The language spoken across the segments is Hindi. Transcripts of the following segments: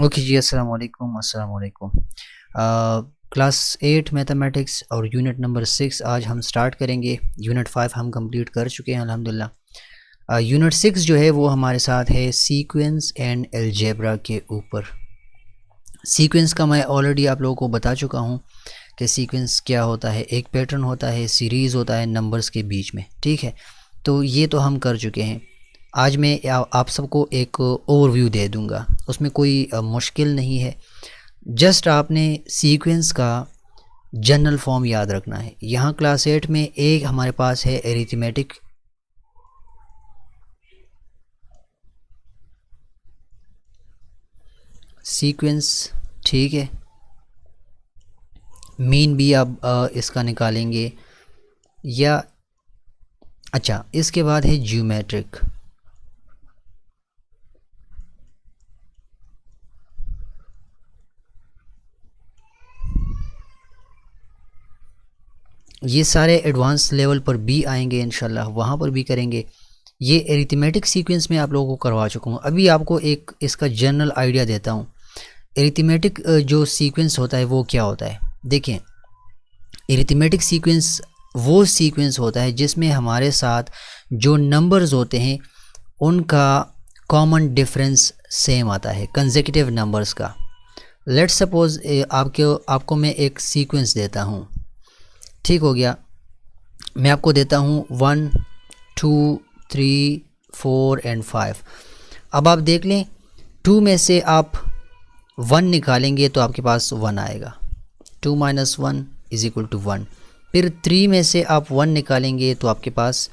ओके जी, अस्सलाम वालेकुम। क्लास 8 मैथमेटिक्स और यूनिट नंबर 6 आज हम स्टार्ट करेंगे। यूनिट 5 हम कंप्लीट कर चुके हैं अल्हम्दुलिल्लाह। यूनिट 6 जो है वो हमारे साथ है सीक्वेंस एंड अलजेब्रा के ऊपर। सीक्वेंस का मैं ऑलरेडी आप लोगों को बता चुका हूँ कि सीक्वेंस क्या होता है। एक पैटर्न होता है, सीरीज़ होता है नंबर्स के बीच में, ठीक है। तो ये तो हम कर चुके हैं। आज मैं आप सबको एक ओवरव्यू दे दूंगा, उसमें कोई मुश्किल नहीं है। जस्ट आपने सीक्वेंस का जनरल फॉर्म याद रखना है। यहाँ क्लास 8 में एक हमारे पास है एरिथमेटिक सीक्वेंस, ठीक है। मीन भी आप इसका निकालेंगे या अच्छा, इसके बाद है ज्योमेट्रिक। ये सारे एडवांस लेवल पर भी आएंगे इंशाल्लाह, वहाँ पर भी करेंगे। ये एरिथमेटिक सीक्वेंस में आप लोगों को करवा चुका हूँ। अभी आपको एक इसका जनरल आइडिया देता हूँ। एरिथमेटिक जो सीक्वेंस होता है वो क्या होता है। देखें, एरिथमेटिक सीक्वेंस वो सीक्वेंस होता है जिसमें हमारे साथ जो नंबर्स होते हैं उनका कॉमन डिफरेंस सेम आता है, कंसेक्यूटिव नंबर्स का। लेट्स सपोज आपको मैं एक सीक्वेंस देता हूँ, ठीक हो गया। मैं आपको देता हूँ 1 2 3 4 एंड 5। अब आप देख लें, 2 में से आप 1 निकालेंगे तो आपके पास 1 आएगा। 2 - 1 = 1। फिर 3 में से आप 1 निकालेंगे तो आपके पास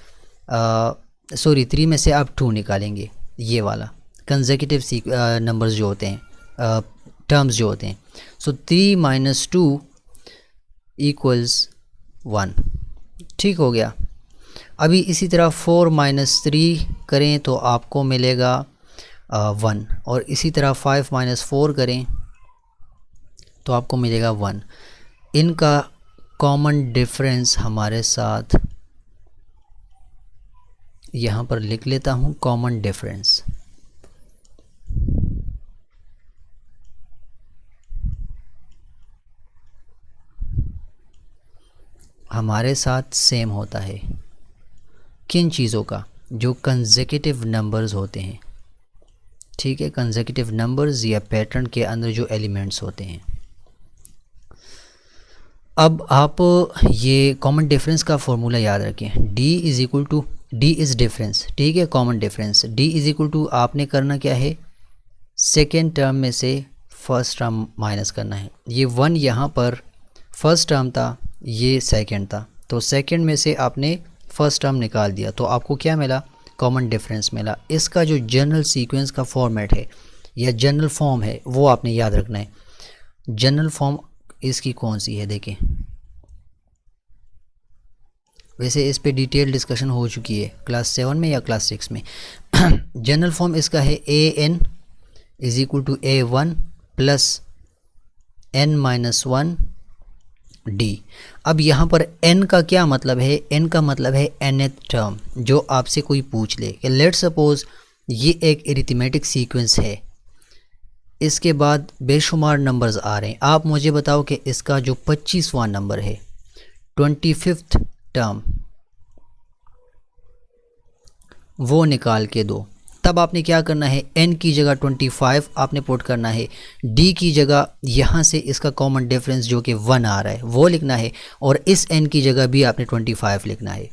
3 में से आप 2 निकालेंगे, ये वाला कंसेक्यूटिव नंबर्स जो होते हैं, टर्म्स जो होते हैं। सो 3 - 2 = 1, ठीक हो गया। अभी इसी तरह 4 - 3 करें तो आपको मिलेगा 1, और इसी तरह 5 - 4 करें तो आपको मिलेगा 1। इनका कॉमन डिफरेंस हमारे साथ यहाँ पर लिख लेता हूँ। कॉमन डिफरेंस हमारे साथ सेम होता है किन चीज़ों का, जो कंसेक्यूटिव नंबर्स होते हैं, ठीक है। कंसेक्यूटिव नंबर्स या पैटर्न के अंदर जो एलिमेंट्स होते हैं। अब आप ये कॉमन डिफरेंस का फॉर्मूला याद रखें। D इज़ डिफरेंस, ठीक है। कॉमन डिफरेंस D आपने करना क्या है, सेकेंड टर्म में से फर्स्ट टर्म माइनस करना है। ये 1 यहाँ पर फर्स्ट टर्म था, ये सेकंड था, तो सेकंड में से आपने फर्स्ट टर्म निकाल दिया तो आपको क्या मिला, कॉमन डिफरेंस मिला। इसका जो जनरल सीक्वेंस का फॉर्मेट है या जनरल फॉर्म है वो आपने याद रखना है। जनरल फॉर्म इसकी कौन सी है, देखें। वैसे इस पे डिटेल डिस्कशन हो चुकी है क्लास 7 में या क्लास 6 में। जनरल फॉर्म इसका है AN = A1 + n - 1 D। अब यहाँ पर n का क्या मतलब है, n का मतलब है nth टर्म। जो आपसे कोई पूछ ले कि लेट्स सपोज ये एक एरिथमेटिक सीक्वेंस है, इसके बाद बेशुमार नंबर्स आ रहे हैं, आप मुझे बताओ कि इसका जो 25वां नंबर है, 25th टर्म, वो निकाल के दो। तब आपने क्या करना है, n की जगह 25 आपने पुट करना है, d की जगह यहाँ से इसका कॉमन डिफरेंस जो कि 1 आ रहा है वो लिखना है, और इस n की जगह भी आपने 25 लिखना है।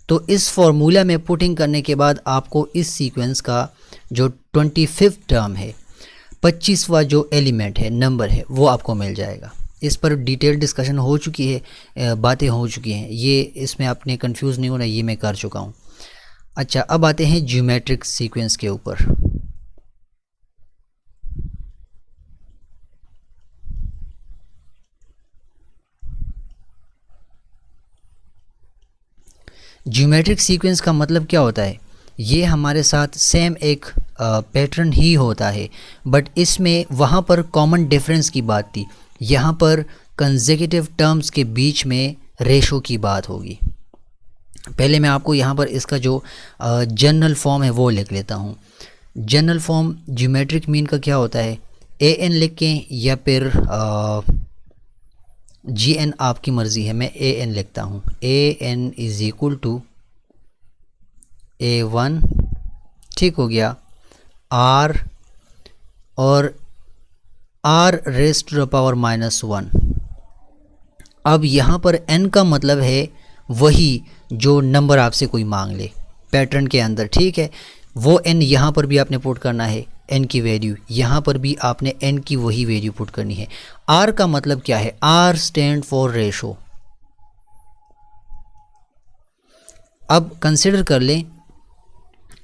तो इस फॉर्मूला में पुटिंग करने के बाद आपको इस सीक्वेंस का जो 25th टर्म है, 25वां जो एलिमेंट है, नंबर है, वो आपको मिल जाएगा। इस पर डिटेल डिस्कशन हो चुकी है, बातें हो चुकी हैं, ये इसमें आपने कंफ्यूज नहीं होना, ये मैं कर चुका हूँ। अच्छा, अब आते हैं ज्योमेट्रिक सीक्वेंस के ऊपर। ज्योमेट्रिक सीक्वेंस का मतलब क्या होता है, ये हमारे साथ सेम एक पैटर्न ही होता है, बट इसमें वहाँ पर कॉमन डिफरेंस की बात थी, यहाँ पर कंसेक्यूटिव टर्म्स के बीच में रेशो की बात होगी। पहले मैं आपको यहाँ पर इसका जो जनरल फॉर्म है वो लिख लेता हूँ। जनरल फॉर्म ज्योमेट्रिक मीन का क्या होता है, AN लिख के या फिर GN आपकी मर्ज़ी है। मैं AN लिखता हूँ। AN is equal to A1, ठीक हो गया, R और R raise to the power -1। अब यहाँ पर n का मतलब है वही जो नंबर आपसे कोई मांग ले पैटर्न के अंदर, ठीक है। वो n यहाँ पर भी आपने पुट करना है, n की वैल्यू यहाँ पर भी आपने n की वही वैल्यू पुट करनी है। R का मतलब क्या है? R stand for ratio. अब कंसिडर कर लें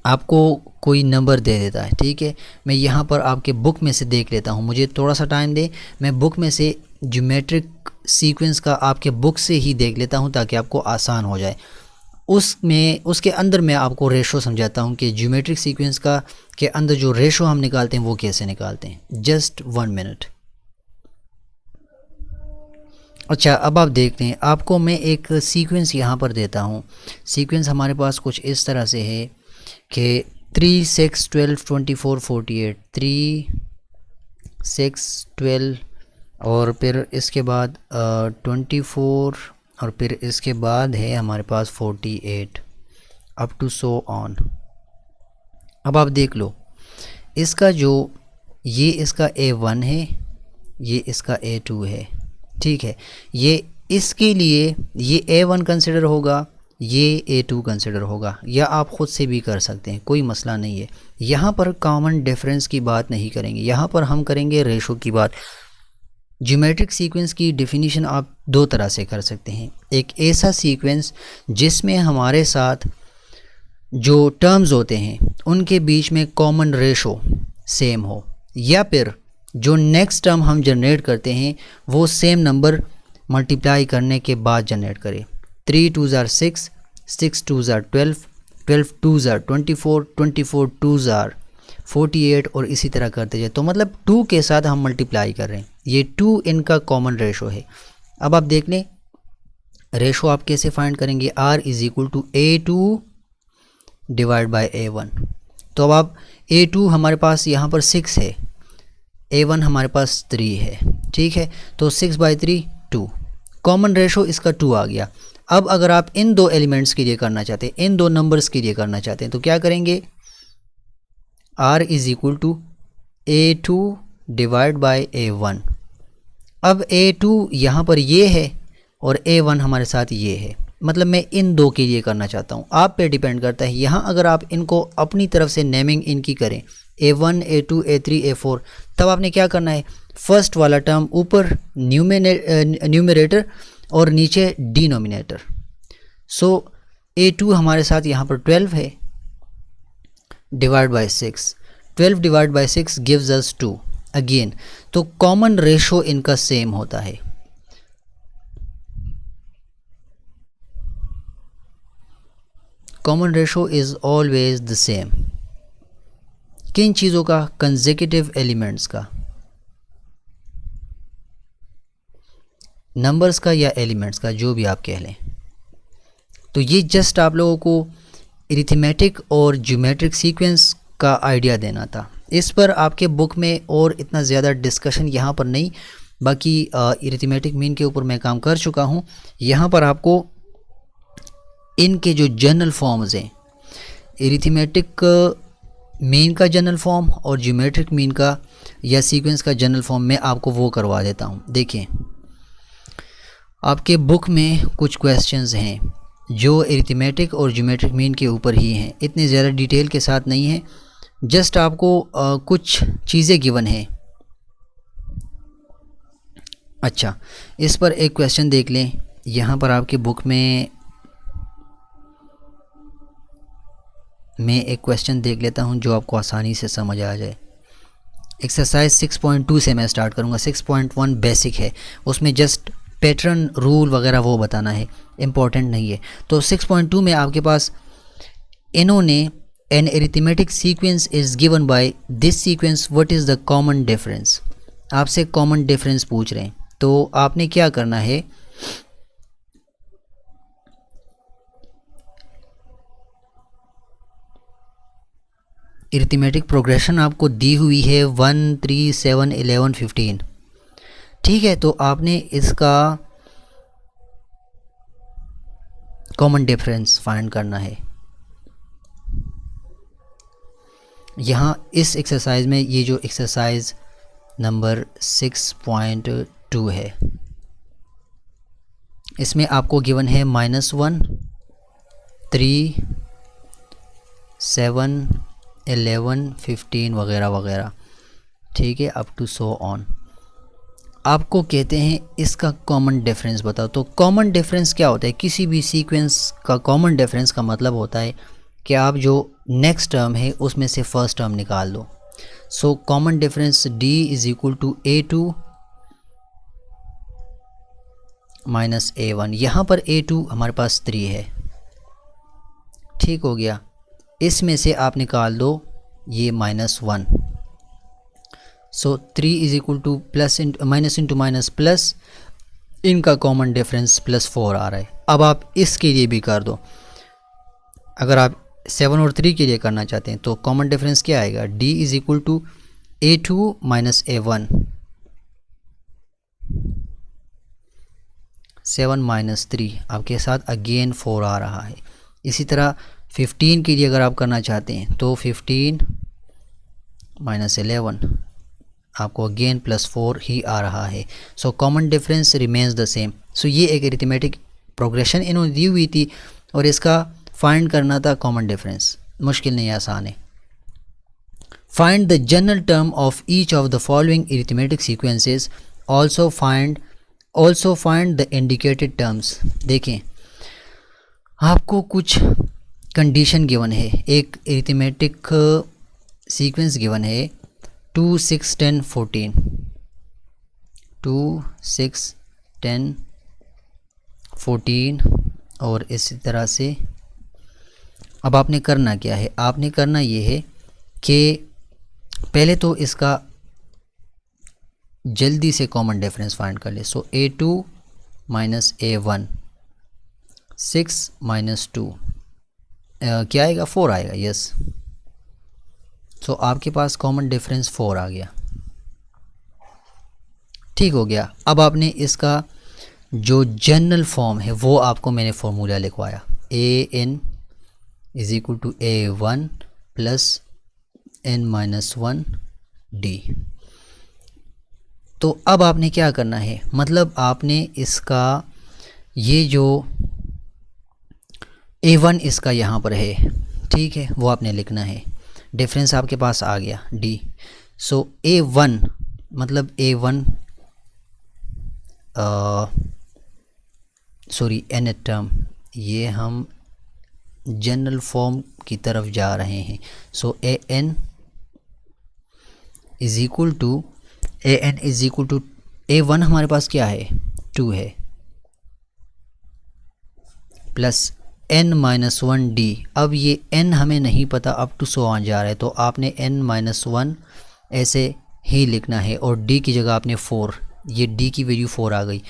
आपको कोई नंबर दे देता है, ठीक है। मैं यहाँ पर आपके बुक में से देख लेता हूँ, मुझे थोड़ा सा टाइम दे, मैं बुक में से ज्योमेट्रिक सीक्वेंस का आपके बुक से ही देख लेता हूँ ताकि आपको आसान हो जाए। उसके अंदर मैं आपको रेशो समझाता हूँ कि ज्योमेट्रिक सीक्वेंस का के अंदर जो रेशो हम निकालते हैं वो कैसे निकालते हैं। Just 1 minute. अच्छा, अब आप देख लें, आपको मैं एक सीक्वेंस यहाँ पर देता हूँ। सीक्वेंस हमारे पास कुछ इस तरह से है कि 3, 6, 12, 24, 48, 3, 6, 12 और फिर इसके बाद 24 और फिर इसके बाद है हमारे पास 48 अप टू सो ऑन। अब आप देख लो इसका जो ये इसका A1 है, ये इसका A2 है, ठीक है। ये इसके लिए ये A1 कंसिडर होगा, ये A2 कंसिडर होगा, या आप ख़ुद से भी कर सकते हैं, कोई मसला नहीं है। यहाँ पर कॉमन डिफरेंस की बात नहीं करेंगे, यहाँ पर हम करेंगे रेशो की बात। ज्योमेट्रिक सीक्वेंस की डेफिनेशन आप दो तरह से कर सकते हैं। एक ऐसा सीक्वेंस जिसमें हमारे साथ जो टर्म्स होते हैं उनके बीच में कॉमन रेशो सेम हो, या फिर जो नेक्स्ट टर्म हम जनरेट करते हैं वो सेम नंबर मल्टीप्लाई करने के बाद जनरेट करें। 3 2s are 6, 6 2s are 12, 12 2s are 24, 24 2s are 48 और इसी तरह करते जाए। तो मतलब 2 के साथ हम मल्टीप्लाई कर रहे हैं, ये 2 इनका कॉमन रेशो है। अब आप देख लें रेशो आप कैसे फाइंड करेंगे। R is equal to A2 divide by A1। तो अब आप A2 हमारे पास यहाँ पर 6 है, A1 हमारे पास 3 है, ठीक है। तो 6/3 2, कॉमन रेशो इसका 2 आ गया। अब अगर आप इन दो एलिमेंट्स के लिए करना चाहते हैं, इन दो नंबर्स के लिए करना चाहते हैं, तो क्या करेंगे? R is equal to A2 divide by A1। अब A2 यहाँ पर ये है और A1 हमारे साथ ये है, मतलब मैं इन दो के लिए करना चाहता हूँ, आप पे डिपेंड करता है। यहाँ अगर आप इनको अपनी तरफ से नेमिंग इनकी करें A1 A2 A3 A4, तब आपने क्या करना है, फर्स्ट वाला टर्म ऊपर न्यूमरेटर और नीचे डिनोमिनेटर। सो A2 हमारे साथ यहाँ पर 12 है divide by 6, 12 divide by 6 gives us 2 again. तो कॉमन रेशो इनका सेम होता है। Common ratio is always the same. किन चीज़ों का? कंसेक्यूटिव एलिमेंट्स का, नंबर्स का या एलिमेंट्स का, जो भी आप कह लें। तो ये जस्ट आप लोगों को अरिथमेटिक और ज्योमेट्रिक सीक्वेंस का आइडिया देना था। इस पर आपके बुक में और इतना ज़्यादा डिस्कशन यहाँ पर नहीं, बाकी अरिथमेटिक मीन के ऊपर मैं काम कर चुका हूँ। यहाँ पर आपको इनके जो जनरल फॉर्म्स हैं, अरिथमेटिक मीन का जनरल फॉर्म और ज्योमेट्रिक मीन का या सीक्वेंस का जनरल फॉर्म, मैं आपको वो करवा देता हूँ। देखिए आपके बुक में कुछ क्वेश्चंस हैं जो अरिथमेटिक और ज्योमेट्रिक मीन के ऊपर ही हैं, इतनी ज़्यादा डिटेल के साथ नहीं है, जस्ट आपको कुछ चीज़ें गिवन हैं। अच्छा, इस पर एक क्वेश्चन देख लें। यहाँ पर आपके बुक में मैं एक क्वेश्चन देख लेता हूँ जो आपको आसानी से समझ आ जाए। एक्सरसाइज 6.2 से मैं स्टार्ट करूँगा। 6.1 बेसिक है, उसमें जस्ट पैटर्न रूल वगैरह वो बताना है, इम्पॉर्टेंट नहीं है। तो 6.2 में आपके पास इन्होंने an arithmetic sequence is given by this sequence, what is the common difference. आपसे कॉमन डिफरेंस पूछ रहे हैं, तो आपने क्या करना है, अरिथमेटिक प्रोग्रेशन आपको दी हुई है 1 3 7 11 15, ठीक है। तो आपने इसका कॉमन डिफरेंस फाइंड करना है। यहाँ इस एक्सरसाइज में, ये जो एक्सरसाइज नंबर 6.2 है, इसमें आपको गिवन है -1 3 7 11 15 वगैरह वगैरह, ठीक है, अप टू सो ऑन। आपको कहते हैं इसका कॉमन डिफरेंस बताओ। तो कॉमन डिफरेंस क्या होता है? किसी भी सीक्वेंस का कॉमन डिफरेंस का मतलब होता है कि आप जो नेक्स्ट टर्म है उसमें से फर्स्ट टर्म निकाल दो। So common difference D is equal to A2 minus A1। यहाँ पर A2 हमारे पास 3 है, ठीक हो गया। इसमें से आप निकाल दो ये -1। सो 3 is equal two plus minus into minus plus, इनका कॉमन डिफरेंस +4 आ रहा है। अब आप इसके लिए भी कर दो। अगर आप 7 और 3 के लिए करना चाहते हैं तो कॉमन डिफरेंस क्या आएगा? D is equal to A2 minus A1, 7 minus 3 आपके साथ अगेन 4 आ रहा है। इसी तरह 15 के लिए अगर आप करना चाहते हैं तो 15 माइनस 11 आपको अगेन +4 ही आ रहा है। So common difference remains the same. So ये एक अरिथमेटिक प्रोग्रेशन इन्होंने दी हुई थी और इसका फाइंड करना था कॉमन डिफरेंस। मुश्किल नहीं, आसान है। Find the general term of each of the following arithmetic sequences, also find the indicated terms. देखें, आपको कुछ कंडीशन गिवन है। एक अरिथमेटिक सीक्वेंस गिवन है 2 6 10 14, 2 6 10 14 और इसी तरह से। अब आपने करना क्या है? आपने करना ये है कि पहले तो इसका जल्दी से कॉमन डिफरेंस फाइंड कर ले। सो A2 माइनस A1, 6 माइनस 2 क्या आएगा? 4 आएगा, यस। सो आपके पास कॉमन डिफरेंस 4 आ गया, ठीक हो गया। अब आपने इसका जो जनरल फॉर्म है वो आपको मैंने फॉर्मूला लिखवाया, AN is equal to A1 plus N-1 D। तो अब आपने क्या करना है? मतलब आपने इसका ये जो A1 इसका यहाँ पर है, ठीक है, वो आपने लिखना है। डिफरेंस आपके पास आ गया D। सो A1 मतलब A1 सॉरी nth टर्म, ये हम जनरल फॉर्म की तरफ जा रहे हैं। So AN is equal to A1 हमारे पास क्या है? 2 है, प्लस N-1 D। अब ये N हमें नहीं पता, अप टू सो ऑन जा रहा है, तो आपने N-1 ऐसे ही लिखना है और D की जगह आपने 4, ये D की वैल्यू 4 आ गई।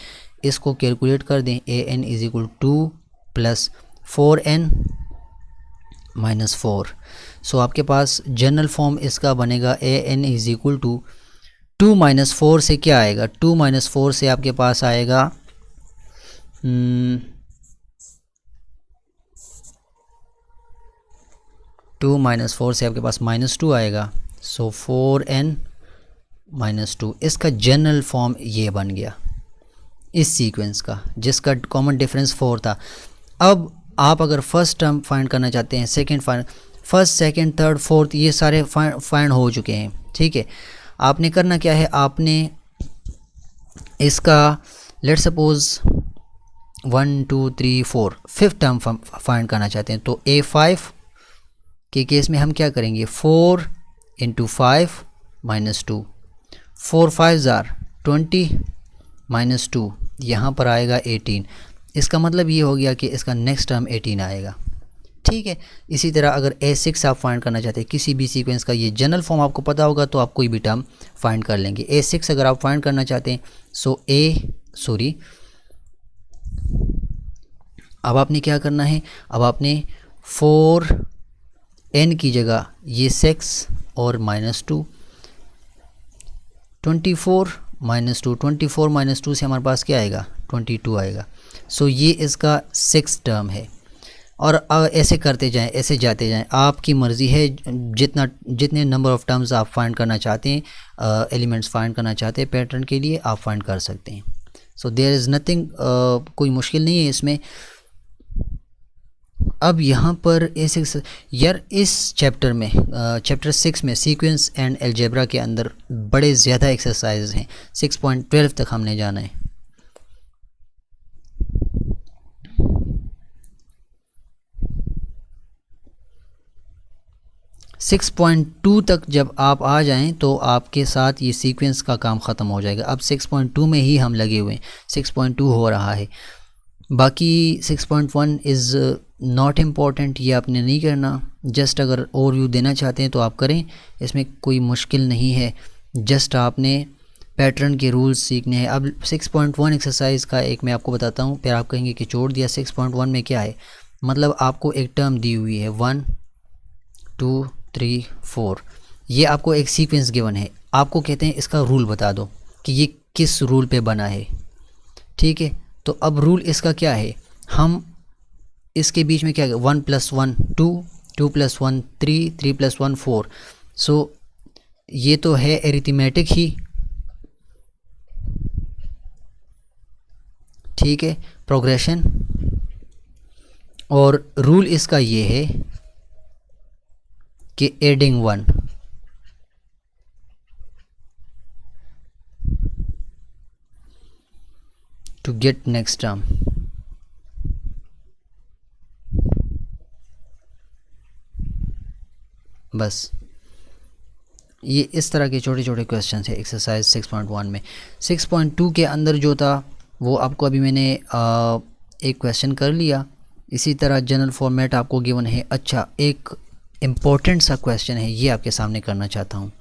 इसको कैलकुलेट कर दें। AN is equal 2 plus 4N minus 4। So आपके पास जनरल फॉर्म इसका बनेगा AN is equal to 2 minus 4 से क्या आएगा? 2 माइनस 4 से आपके पास आएगा 2 माइनस 4 से आपके पास -2 आएगा। सो 4N माइनस 2, इसका जनरल फॉर्म ये बन गया इस सीक्वेंस का, जिसका कॉमन डिफरेंस 4 था। अब आप अगर फर्स्ट टर्म फाइंड करना चाहते हैं, फर्स्ट सेकंड थर्ड फोर्थ ये सारे फाइंड हो चुके हैं, ठीक है। आपने करना क्या है? आपने इसका let's suppose 1 2 3 4 fifth term find करना चाहते हैं, तो A5 के केस में हम क्या करेंगे? 4 इंटू 5 माइनस 2, 4 5 20 माइनस 2, यहाँ पर आएगा 18। इसका मतलब ये हो गया कि इसका नेक्स्ट टर्म 18 आएगा, ठीक है। इसी तरह अगर A6 आप फाइंड करना चाहते हैं किसी भी सीक्वेंस का, ये जनरल फॉर्म आपको पता होगा तो आप कोई भी टर्म फाइंड कर लेंगे। A6 अगर आप फाइंड करना चाहते हैं, सो अब आपने क्या करना है? अब आपने 4 n की जगह ये 6 और -2, 24 -2, 24 -2 से हमारे पास क्या आएगा 22 आएगा। सो ये इसका 6 टर्म है। और ऐसे करते जाएं, ऐसे जाते जाएं, आपकी मर्ज़ी है जितने नंबर ऑफ़ टर्म्स आप फाइंड करना चाहते हैं, एलिमेंट्स फाइंड करना चाहते हैं पैटर्न के लिए, आप फाइंड कर सकते हैं। सो देयर इज़ नथिंग, कोई मुश्किल नहीं है इसमें। अब यहाँ पर ऐसे यार इस चैप्टर में चैप्टर 6 में सीक्वेंस एंड अलजेब्रा के अंदर बड़े ज़्यादा एक्सरसाइज हैं। 6.12 तक हमने जाना है। सिक्स 6.2 तक जब आप आ जाएं तो आपके साथ ये सीक्वेंस का काम ख़त्म हो जाएगा। अब 6.2 में ही हम लगे हुए हैं, 6.2 हो रहा है। बाकी 6.1 इज़ नॉट इम्पॉर्टेंट, ये आपने नहीं करना। जस्ट अगर ओवरव्यू देना चाहते हैं तो आप करें, इसमें कोई मुश्किल नहीं है। जस्ट आपने पैटर्न के रूल्स सीखने हैं। अब 6.1 एक्सरसाइज का एक मैं आपको बताता हूँ, फिर आप कहेंगे कि छोड़ दिया। 6.1 में क्या है, मतलब आपको एक टर्म दी हुई है 1 2 3 4, ये आपको एक सीक्वेंस गिवन है। आपको कहते हैं इसका रूल बता दो कि ये किस रूल पे बना है, ठीक है। तो अब रूल इसका क्या है, हम इसके बीच में क्या है 1 + 1 2, 2 + 1 3, 3 + 1 4। सो ये तो है एरिथमेटिक ही, ठीक है, प्रोग्रेशन। और रूल इसका ये है कि adding 1, to get next term. बस ये इस तरह के छोटे छोटे क्वेश्चन है एक्सरसाइज 6.1 में। 6.2 के अंदर जो था वो आपको अभी मैंने एक क्वेश्चन कर लिया। इसी तरह जनरल फॉर्मेट आपको गिवन है। अच्छा, एक इम्पोर्टेंट सा क्वेश्चन है, ये आपके सामने करना चाहता हूँ।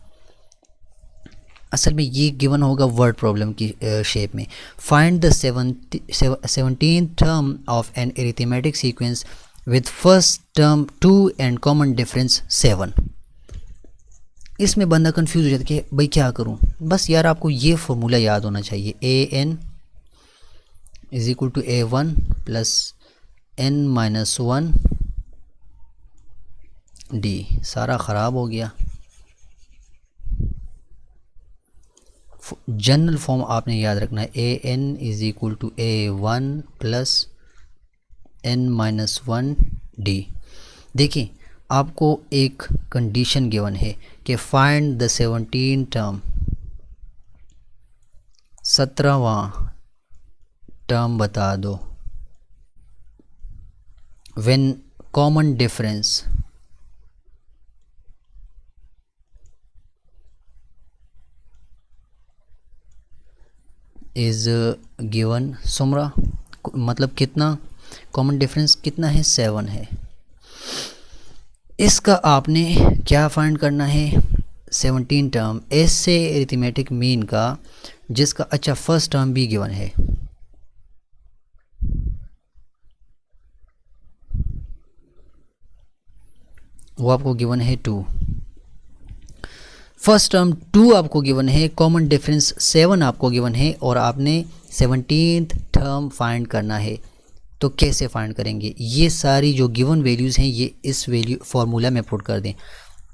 असल में ये गिवन होगा वर्ड प्रॉब्लम की शेप में। Find the 17th term of an arithmetic sequence with first term 2 and common difference 7। इसमें बंदा कंफ्यूज हो जाता है कि भाई क्या करूं। बस यार आपको ये फॉर्मूला याद होना चाहिए, an = a1 + n-1 d। सारा ख़राब हो गया। जनरल फॉर्म आपने याद रखना है, an = a1 + n-1 d। देखिए आपको एक कंडीशन गिवन है कि फाइंड द 17 टर्म, 17वां टर्म बता दो, when common difference is given. सुमरा मतलब कितना कॉमन डिफरेंस कितना है, 7 है। इसका आपने क्या फाइंड करना है, 17 टर्म ऐसे अरिथमेटिक मीन का जिसका अच्छा फर्स्ट टर्म भी गिवन है। वो आपको गिवन है 2, फर्स्ट टर्म 2 आपको गिवन है, कॉमन डिफरेंस 7 आपको गिवन है, और आपने 17th टर्म फाइंड करना है। तो कैसे फाइंड करेंगे, ये सारी जो गिवन वैल्यूज़ हैं ये इस वैल्यू फार्मूला में पुट कर दें।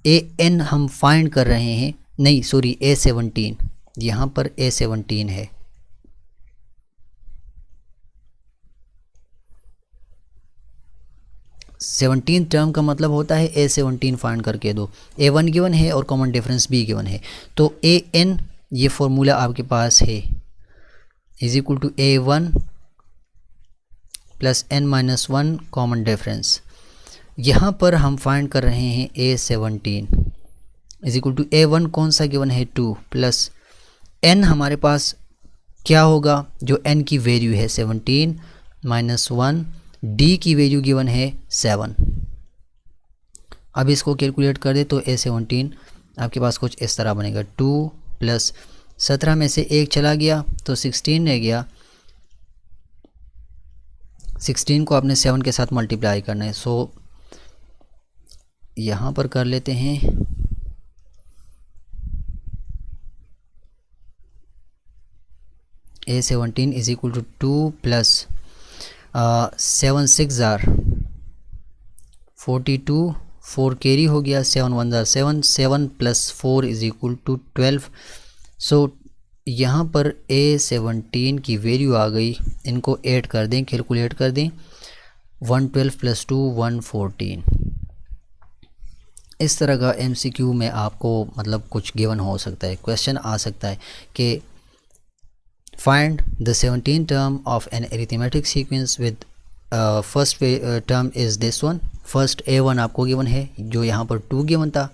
an हम फाइंड कर रहे हैं, नहीं सॉरी a17, यहाँ पर a17 है। सेवनटीन टर्म का मतलब होता है a17 फाइंड करके दो। a1 गिवन है और कॉमन डिफरेंस भी गिवन है, तो an ये फार्मूला आपके पास है = a1 + n-1 कॉमन डिफरेंस। यहाँ पर हम फाइंड कर रहे हैं a17 = a1 कौन सा गिवन है 2 प्लस n हमारे पास क्या होगा, जो n की वैल्यू है 17 - 1, d की वैल्यू गिवन है 7। अब इसको कैलकुलेट कर दे तो a17 आपके पास कुछ इस तरह बनेगा, 2 + 17 में से 1 चला गया तो 16 रह गया। 16 को आपने 7 के साथ मल्टीप्लाई करना है। सो यहाँ पर कर लेते हैं A17 is equal to 2 plus 7 6 जार 42, 4 कैरी हो गया, 7 1 जार 7, 7 प्लस 4 इज इक्वल टू 12। सो यहाँ पर A17 की वैल्यू आ गई, इनको ऐड कर दें, कैलकुलेट कर दें, 112 प्लस 2 114। इस तरह का MCQ में आपको मतलब कुछ गिवन हो सकता है, क्वेश्चन आ सकता है कि find the 17 term of an arithmetic sequence with first term is this one. First A1 आपको गिवन है, जो यहाँ पर 2 गिवन था,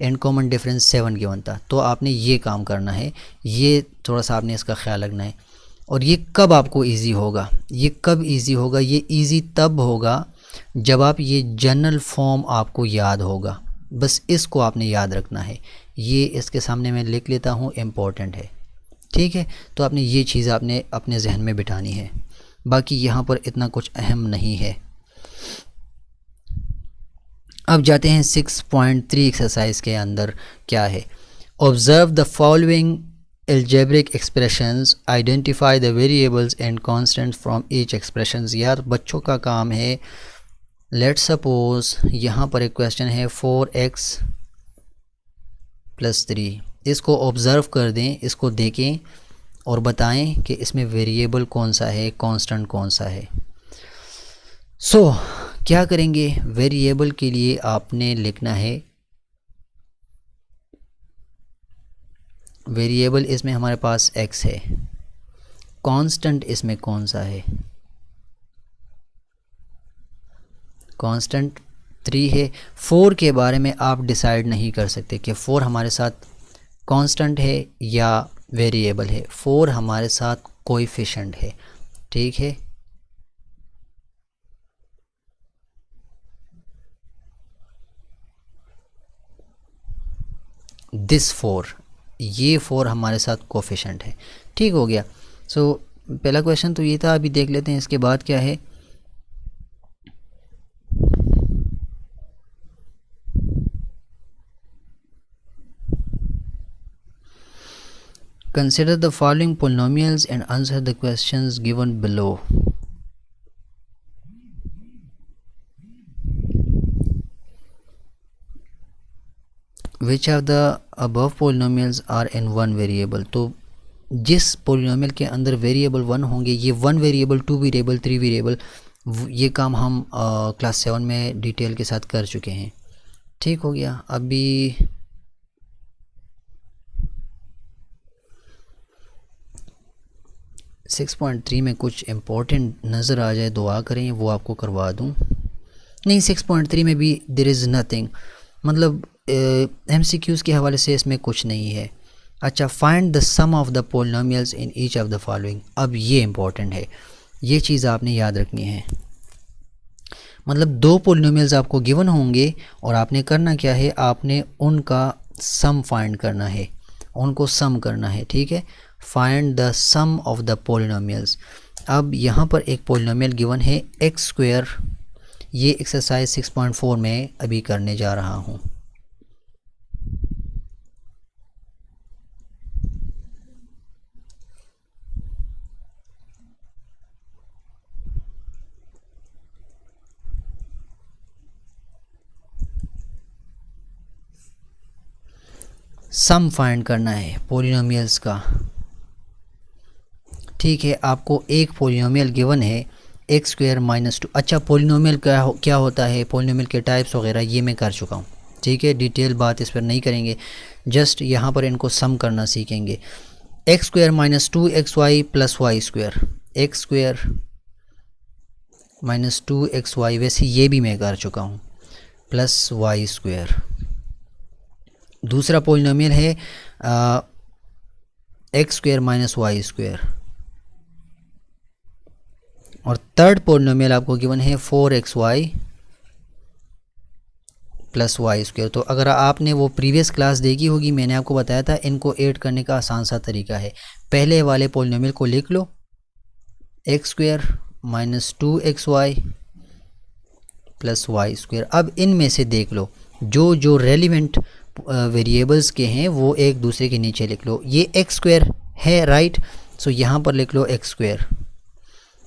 एंड कॉमन डिफरेंस 7 गिवन था। तो आपने ये काम करना है, ये थोड़ा सा आपने इसका ख्याल रखना है। और ये कब आपको इजी होगा, ये कब इजी होगा, ये इजी तब होगा जब आप ये जनरल फॉर्म आपको याद होगा। बस इसको आपने याद रखना है, ये इसके सामने मैं लिख लेता हूँ, इम्पोर्टेंट है, ठीक है। तो आपने ये चीज़ आपने अपने जहन में बिठानी है, बाकी यहाँ पर इतना कुछ अहम नहीं है। अब जाते हैं 6.3 एक्सरसाइज के अंदर क्या है। Observe the following algebraic expressions, identify the variables and constants from each expressions। यार बच्चों का काम है, लेट सपोज यहाँ पर एक क्वेश्चन है 4x + 3, इसको ऑब्ज़र्व कर दें, इसको देखें और बताएं कि इसमें वेरिएबल कौन सा है, कांस्टेंट कौन सा है। सो क्या करेंगे, वेरिएबल के लिए आपने लिखना है, वेरिएबल इसमें हमारे पास x है, कांस्टेंट इसमें कौन सा है, कांस्टेंट 3 है। 4 के बारे में आप डिसाइड नहीं कर सकते कि 4 हमारे साथ कांस्टेंट है या वेरिएबल है, 4 हमारे साथ कोएफिशिएंट है, ठीक है। दिस 4, ये 4 हमारे साथ कोएफिशिएंट है, ठीक हो गया। सो पहला क्वेश्चन तो ये था, अभी देख लेते हैं इसके बाद क्या है। Consider the following polynomials and answer the questions given below। Which of the above polynomials are in one variable। तो जिस पोलिनोमियल के अंदर वेरिएबल 1 होंगे, ये 1 वेरिएबल, 2 वेरिएबल, 3 वेरिएबल, ये काम हम क्लास 7 में डिटेल के साथ कर चुके हैं, ठीक हो गया। अभी 6.3 में कुछ इम्पोर्टेंट नज़र आ जाए, दुआ करें वो आपको करवा दूं। नहीं, 6.3 में भी देयर इज़ नथिंग, मतलब MCQs के हवाले से इसमें कुछ नहीं है। अच्छा, find the sum of the polynomials in each of the following. अब ये इम्पोर्टेंट है, ये चीज़ आपने याद रखनी है। मतलब 2 पोलिनोमियल्स आपको गिवन होंगे और आपने करना क्या है, आपने उनका सम फाइंड करना है, उनको सम करना है, ठीक है। Find the sum of the polynomials. अब यहाँ पर एक पोलिनोमियल गिवन है x², ये एक्सरसाइज 6.4 में अभी करने जा रहा हूँ। सम फाइंड करना है पोलिनोमियल्स का, ठीक है। आपको एक पोलिनोमियल गिवन है x² - 2। अच्छा, पोलिनोमियल क्या होता है, पोलिनोमियल के टाइप्स वगैरह ये मैं कर चुका हूँ, ठीक है। डिटेल बात इस पर नहीं करेंगे, जस्ट यहाँ पर इनको सम करना सीखेंगे। x² - 2xy + y², x² - 2xy, वैसे ये भी मैं कर चुका हूँ, प्लस y²। दूसरा पोलिनोमियल है x² - y², और थर्ड पोलिनोमियल आपको गिवन है 4xy + y²। तो अगर आपने वो प्रीवियस क्लास देखी होगी, मैंने आपको बताया था इनको ऐड करने का आसान सा तरीका है। पहले वाले पोलिनोमियल को लिख लो, x² - 2xy + y²। अब इनमें से देख लो जो जो रेलिवेंट वेरिएबल्स के हैं वो एक दूसरे के नीचे लिख लो। ये एक्स स्क्वायर है, राइट, सो यहाँ पर लिख लो एक्स स्क्वायर।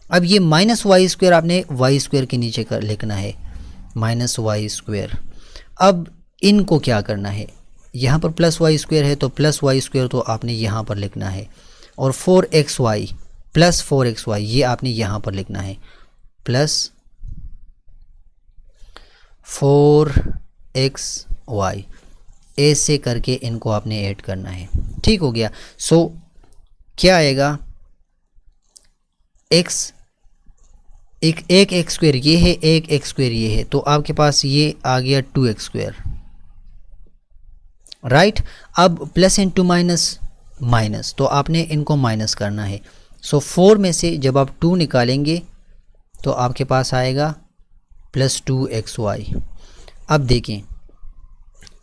अब ये माइनस वाई स्क्वायर आपने वाई स्क्वायर के नीचे कर लिखना है, माइनस वाई स्क्वायर। अब इनको क्या करना है, यहाँ पर प्लस वाई स्क्वायर है तो प्लस वाई स्क्वायर तो आपने यहाँ पर लिखना है, और 4xy प्लस 4xy ये आपने यहाँ पर लिखना है, प्लस 4xy ऐसे करके इनको आपने ऐड करना है। ठीक हो गया। सो क्या आएगा, x एक एक्स स्क्वायर ये है, एक एक्स स्क्वायर ये है, तो आपके पास ये आ गया 2x स्क्वायर, राइट। अब प्लस इंटू माइनस माइनस, तो आपने इनको माइनस करना है। सो 4 में से जब आप 2 निकालेंगे तो आपके पास आएगा प्लस 2xy। अब देखें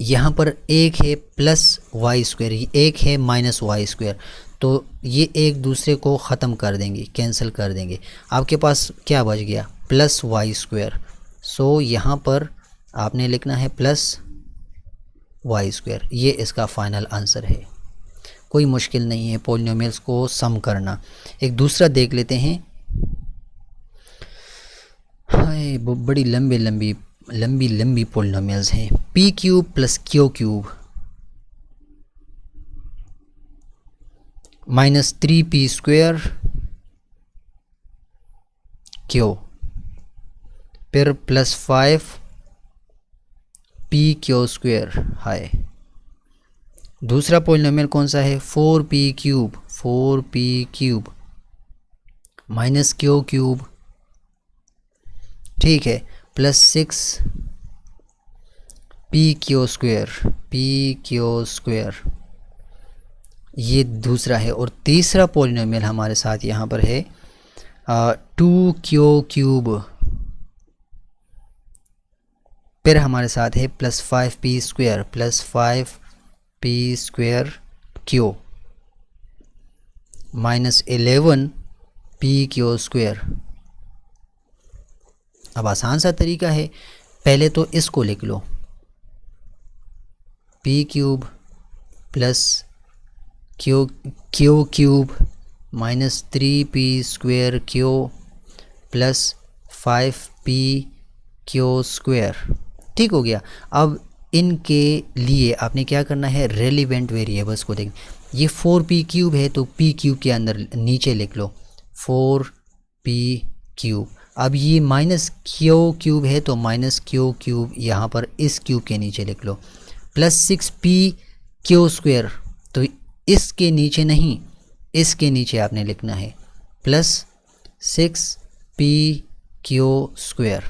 यहाँ पर एक है प्लस वाई स्क्वायर, एक है माइनस वाई स्क्वायर, तो ये एक दूसरे को ख़त्म कर देंगे, कैंसिल कर देंगे। आपके पास क्या बच गया, प्लस वाई स्क्वायर। सो यहाँ पर आपने लिखना है प्लस वाई स्क्वायर। ये इसका फाइनल आंसर है। कोई मुश्किल नहीं है पॉलिनोमियल्स को सम करना। एक दूसरा देख लेते हैं। हाय बड़ी लंबी लंबी पॉलिनोमियल्स हैं। P cube plus Q cube minus 3p square Q, फिर प्लस 5p क्यू स्क्वायर। हाय दूसरा पॉलिनोमियल कौन सा है, 4p cube minus Q cube, ठीक है, प्लस 6p क्यू स्क्वायर, ये दूसरा है। और तीसरा पॉलिनोमियल हमारे साथ यहाँ पर है 2q क्यूब, फिर हमारे साथ है plus 5p square Q minus 11p Q square. अब आसान सा तरीका है, पहले तो इसको लिख लो, p cube plus Q cube minus 3p square Q plus 5p Q square. ठीक हो गया। अब इनके लिए आपने क्या करना है, रेलिवेंट वेरिएबल्स को देख। ये 4p क्यूब है तो p क्यूब के अंदर नीचे लिख लो 4p क्यूब। अब ये माइनस क्यू क्यूब है तो माइनस क्यू क्यूब यहाँ पर इस क्यूब के नीचे लिख लो, प्लस 6p क्यू स्क्वायर, तो इसके नीचे नहीं इसके नीचे आपने लिखना है प्लस 6p क्यू स्क्वायर।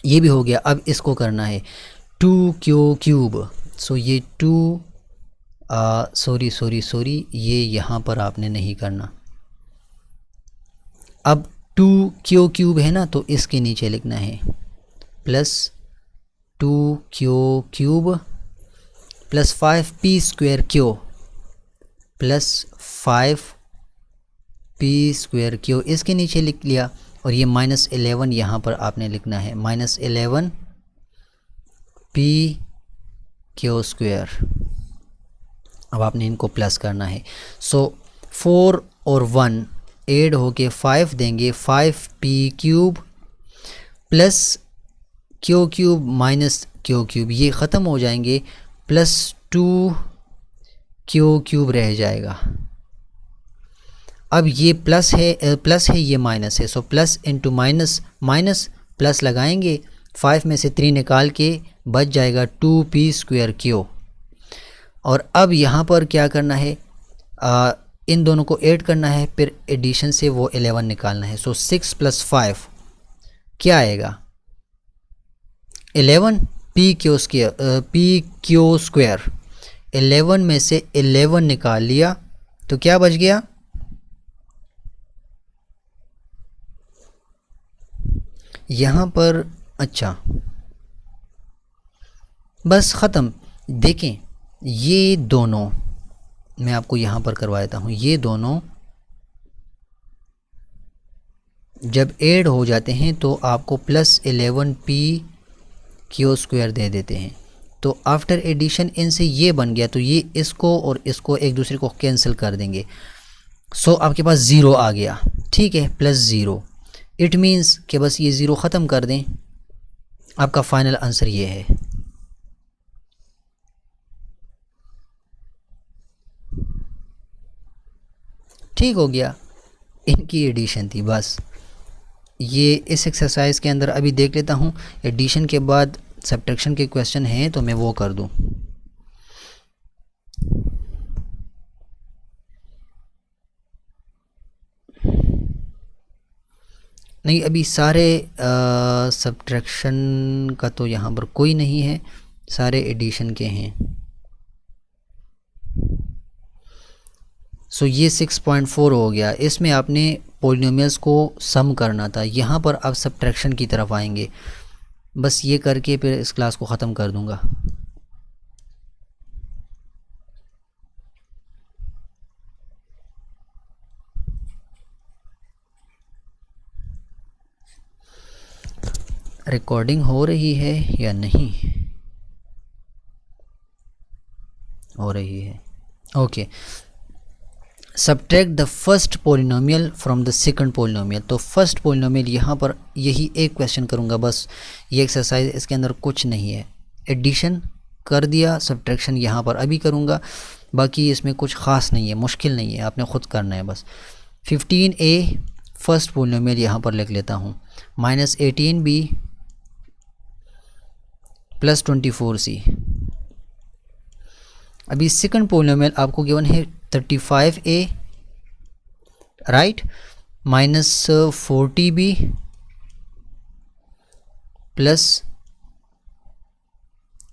ये भी हो गया। अब इसको करना है 2q क्यूब। सो ये 2 सॉरी ये यहाँ पर आपने नहीं करना। अब 2q क्यूब है ना, तो इसके नीचे लिखना है plus 2q cube plus 5p square Q plus 5p square Q, इसके नीचे लिख लिया। और ये माइनस 11 यहाँ पर आपने लिखना है, माइनस 11p क्यू स्क्वायर। अब आपने इनको प्लस करना है। सो 4 और 1 ऐड होके 5 देंगे, 5p cube plus Q cube minus Q cube, ये ख़त्म हो जाएंगे, प्लस 2q क्यूब रह जाएगा। अब ये प्लस है ये माइनस है, so plus into minus minus plus लगाएंगे, 5 में से 3 निकाल के बच जाएगा 2p स्क्वायर क्यू। और अब यहाँ पर क्या करना है, इन दोनों को ऐड करना है, फिर एडिशन से वो 11 निकालना है। सो 6 प्लस 5 क्या आएगा, 11p क्यू स्क्वायर। 11 में से 11 निकाल लिया तो क्या बच गया, यहाँ पर, अच्छा बस ख़त्म। देखें ये दोनों मैं आपको यहाँ पर करवा देता हूँ, ये दोनों जब ऐड हो जाते हैं तो आपको प्लस 11p क्यू स्क्वायर दे देते हैं। तो आफ्टर एडिशन इनसे ये बन गया, तो ये इसको और इसको एक दूसरे को कैंसिल कर देंगे। सो आपके पास ज़ीरो आ गया, ठीक है, प्लस ज़ीरो। इट मीन्स कि बस ये ज़ीरो ख़त्म कर दें, आपका फाइनल आंसर ये है। ठीक हो गया, इनकी एडिशन थी बस। ये इस एक्सरसाइज के अंदर अभी देख लेता हूँ, एडिशन के बाद सब्ट्रैक्शन के क्वेश्चन हैं तो मैं वो कर दूँ। नहीं, अभी सारे सब्ट्रैक्शन का तो यहाँ पर कोई नहीं है, सारे एडिशन के हैं। सो ये 6.4 हो गया। इसमें आपने पॉलिनोमियल्स को सम करना था, यहाँ पर आप सब्ट्रैक्शन की तरफ आएंगे। बस ये करके फिर इस क्लास को ख़त्म कर दूँगा। रिकॉर्डिंग हो रही है या नहीं? हो रही है, okay. Subtract the first polynomial from the second polynomial. तो फर्स्ट पोलिनोमियल यहाँ पर यही एक क्वेश्चन करूँगा बस। ये एक्सरसाइज, इसके अंदर कुछ नहीं है। एडिशन कर दिया, सब्ट्रैक्शन यहाँ पर अभी करूँगा, बाकी इसमें कुछ ख़ास नहीं है, मुश्किल नहीं है, आपने ख़ुद करना है बस। 15a फर्स्ट पोलिनोमियल यहाँ पर लिख लेता हूँ, माइनस 18b प्लस 24c। अभी सेकंड पोलिनोमियल आपको गिवन है 35a, right, minus 40b plus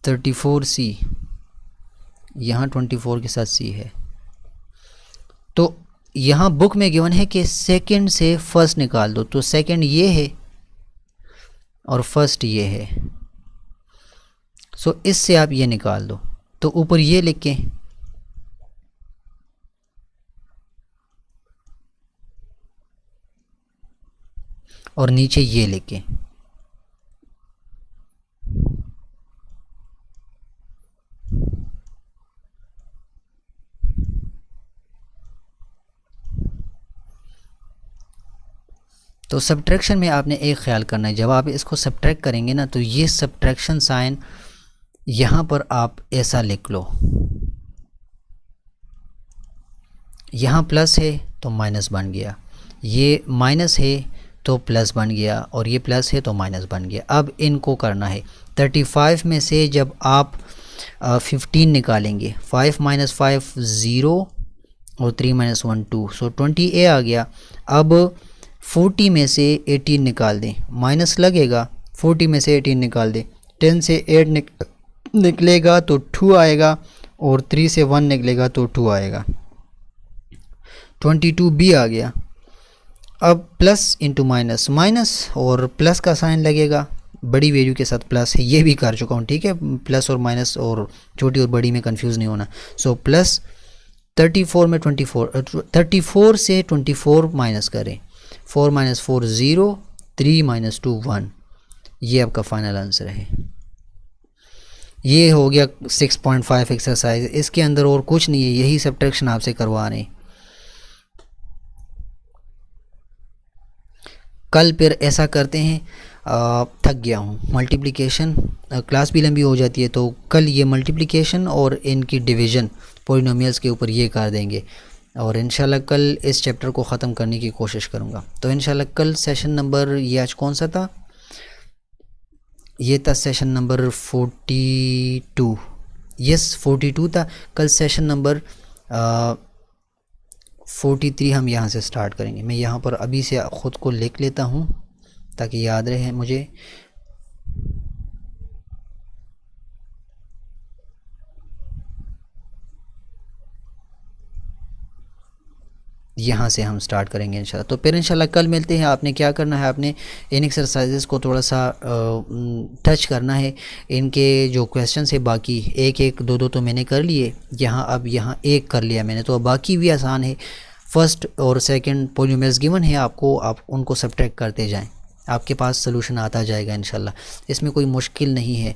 34c। यहाँ 24 के साथ c है। तो यहाँ बुक में गिवन है कि सेकंड से फर्स्ट निकाल दो, तो सेकंड ये है और फर्स्ट ये है। सो इससे आप ये निकाल दो, तो ऊपर ये लिख के और नीचे ये लिख के। तो सब्ट्रैक्शन में आपने एक ख्याल करना है, जब आप इसको सब्ट्रैक्ट करेंगे ना, तो ये सब्ट्रैक्शन साइन यहाँ पर आप ऐसा लिख लो, यहाँ प्लस है तो माइनस बन गया, ये माइनस है तो प्लस बन गया, और ये प्लस है तो माइनस बन गया। अब इनको करना है 35 में से जब आप 15 निकालेंगे, 5 माइनस 5 0 और 3 माइनस 1 2, सो 20a आ गया। अब 40 में से 18 निकाल दें, माइनस लगेगा, 40 में से 18 निकाल दें, 10 से 8 निकलेगा तो 2 आएगा, और 3 से 1 निकलेगा तो 2 आएगा, 22b आ गया। अब प्लस इंटू माइनस, माइनस और प्लस का साइन लगेगा, बड़ी वैल्यू के साथ प्लस है, ये भी कर चुका हूँ, ठीक है, प्लस और माइनस और छोटी और बड़ी में कंफ्यूज नहीं होना। सो प्लस 34 में 34 से 24 माइनस करें, 4 माइनस 4 0, 3 माइनस 2 1, ये आपका फाइनल आंसर है। ये हो गया 6.5 एक्सरसाइज, इसके अंदर और कुछ नहीं है, यही सब्ट्रैक्शन आपसे करवा रहे हैं। कल फिर ऐसा करते हैं, थक गया हूँ, मल्टीप्लिकेशन, क्लास भी लंबी हो जाती है, तो कल ये मल्टीप्लिकेशन और इनकी डिवीज़न पॉलिनोमियल्स के ऊपर ये कर देंगे, और इंशाल्लाह कल इस चैप्टर को ख़त्म करने की कोशिश करूँगा। तो इंशाल्लाह कल सेशन नंबर, ये आज कौन सा था, ये था सेशन नंबर 42, यस 42 था। कल सेशन नंबर 43 हम यहाँ से स्टार्ट करेंगे। मैं यहाँ पर अभी से ख़ुद को लिख लेता हूँ ताकि याद रहे मुझे। यहाँ से हम स्टार्ट करेंगे इंशाल्लाह। तो फिर इंशाल्लाह कल मिलते हैं। आपने क्या करना है, आपने इन एक्सरसाइजेस को थोड़ा सा टच करना है। इनके जो क्वेश्चन है बाकी एक एक दो दो तो मैंने कर लिए, यहाँ अब यहाँ एक कर लिया मैंने, तो बाकी भी आसान है। फर्स्ट और सेकंड पॉलिनोमियल्स गिवन है आपको, आप उनको सब्ट्रैक्ट करते जाएं। आपके पास सोल्यूशन आता जाएगा इंशाल्लाह, इसमें कोई मुश्किल नहीं है।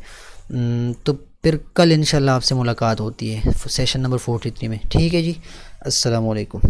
तो फिर कल इंशाल्लाह आपसे मुलाकात होती है सेशन नंबर 43 में। ठीक है जी, अस्सलाम वालेकुम।